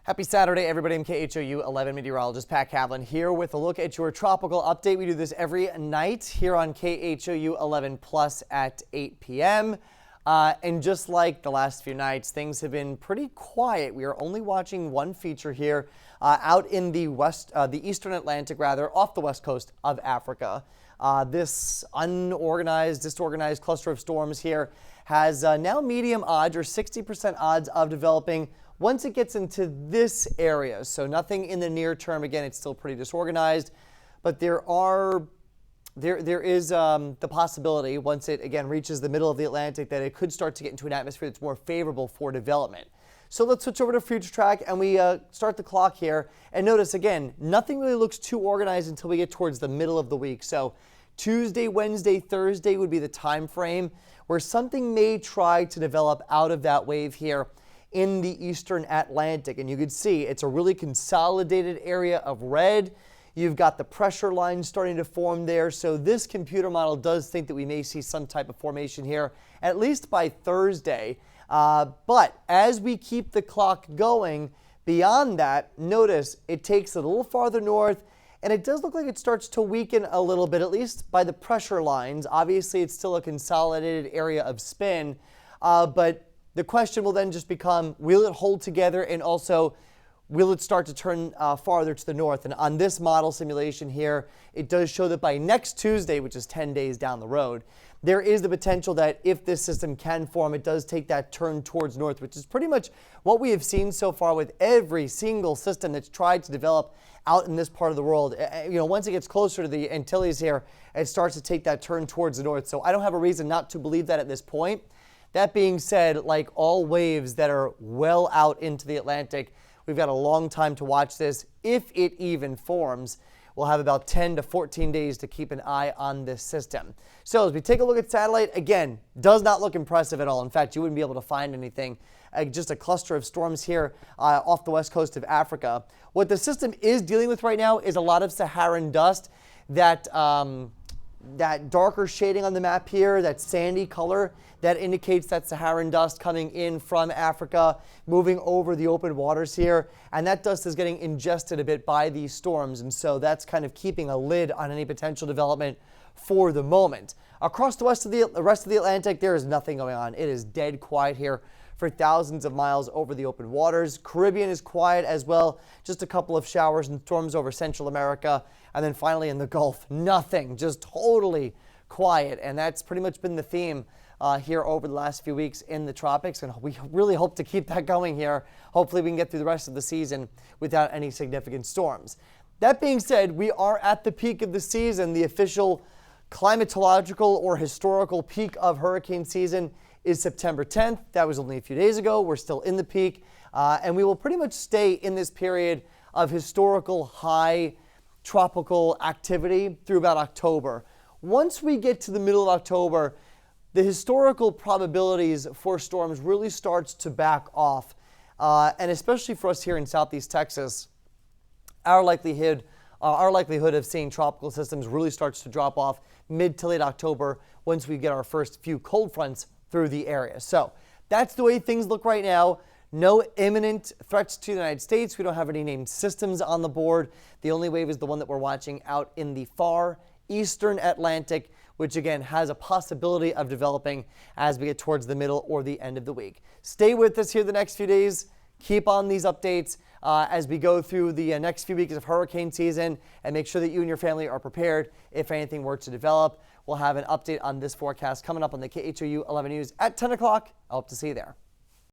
Happy Saturday, everybody. I'm KHOU 11 meteorologist Pat Cavlin here with a look at your tropical update. We do this every night here on KHOU 11 Plus at 8 p.m. And just like the last few nights, things have been pretty quiet. We are only watching one feature here out in the eastern Atlantic, off the west coast of Africa. This unorganized, disorganized cluster of storms here has now medium odds, or 60% odds of developing once it gets into this area. So nothing in the near term. Again, it's still pretty disorganized, but there is the possibility, once it again reaches the middle of the Atlantic, that it could start to get into an atmosphere that's more favorable for development. So let's switch over to future track, and we start the clock here. And notice again, nothing really looks too organized until we get towards the middle of the week. So Tuesday, Wednesday, Thursday would be the time frame where something may try to develop out of that wave here in the eastern Atlantic. And you can see it's a really consolidated area of red. You've got the pressure lines starting to form there. So this computer model does think that we may see some type of formation here, at least by Thursday. But as we keep the clock going, beyond that, notice it takes it a little farther north, and it does look like it starts to weaken a little bit, at least by the pressure lines. Obviously, it's still a consolidated area of spin, but the question will then just become, will it hold together, and also will it start to turn farther to the north? And on this model simulation here, it does show that by next Tuesday, which is 10 days down the road, there is the potential that if this system can form, it does take that turn towards north, which is pretty much what we have seen so far with every single system that's tried to develop out in this part of the world. Once it gets closer to the Antilles here, it starts to take that turn towards the north. So I don't have a reason not to believe that at this point. That being said, like all waves that are well out into the Atlantic, we've got a long time to watch this. If it even forms, we'll have about 10 to 14 days to keep an eye on this system. So as we take a look at satellite, again, does not look impressive at all. In fact, you wouldn't be able to find anything. Just a cluster of storms here off the west coast of Africa. What the system is dealing with right now is a lot of Saharan dust. That darker shading on the map here, that sandy color, that indicates that Saharan dust coming in from Africa, moving over the open waters here. And that dust is getting ingested a bit by these storms. And so that's kind of keeping a lid on any potential development for the moment. Across the rest of the Atlantic, there is nothing going on. It is dead quiet here for thousands of miles over the open waters. Caribbean is quiet as well. Just a couple of showers and storms over Central America. And then finally in the Gulf, nothing, just totally quiet. And that's pretty much been the theme here over the last few weeks in the tropics. And we really hope to keep that going here. Hopefully we can get through the rest of the season without any significant storms. That being said, we are at the peak of the season. The official climatological or historical peak of hurricane season is September 10th. That was only a few days ago. We're still in the peak, and we will pretty much stay in this period of historical high tropical activity through about October. Once we get to the middle of October, the historical probabilities for storms really starts to back off, and especially for us here in Southeast Texas, our likelihood of seeing tropical systems really starts to drop off mid to late October once we get our first few cold fronts through the area. So that's the way things look right now. No imminent threats to the United States. We don't have any named systems on the board. The only wave is the one that we're watching out in the far eastern Atlantic, which again has a possibility of developing as we get towards the middle or the end of the week. Stay with us here the next few days. Keep on these updates as we go through the next few weeks of hurricane season, and make sure that you and your family are prepared if anything were to develop. We'll have an update on this forecast coming up on the KHOU 11 News at 10 o'clock. I hope to see you there.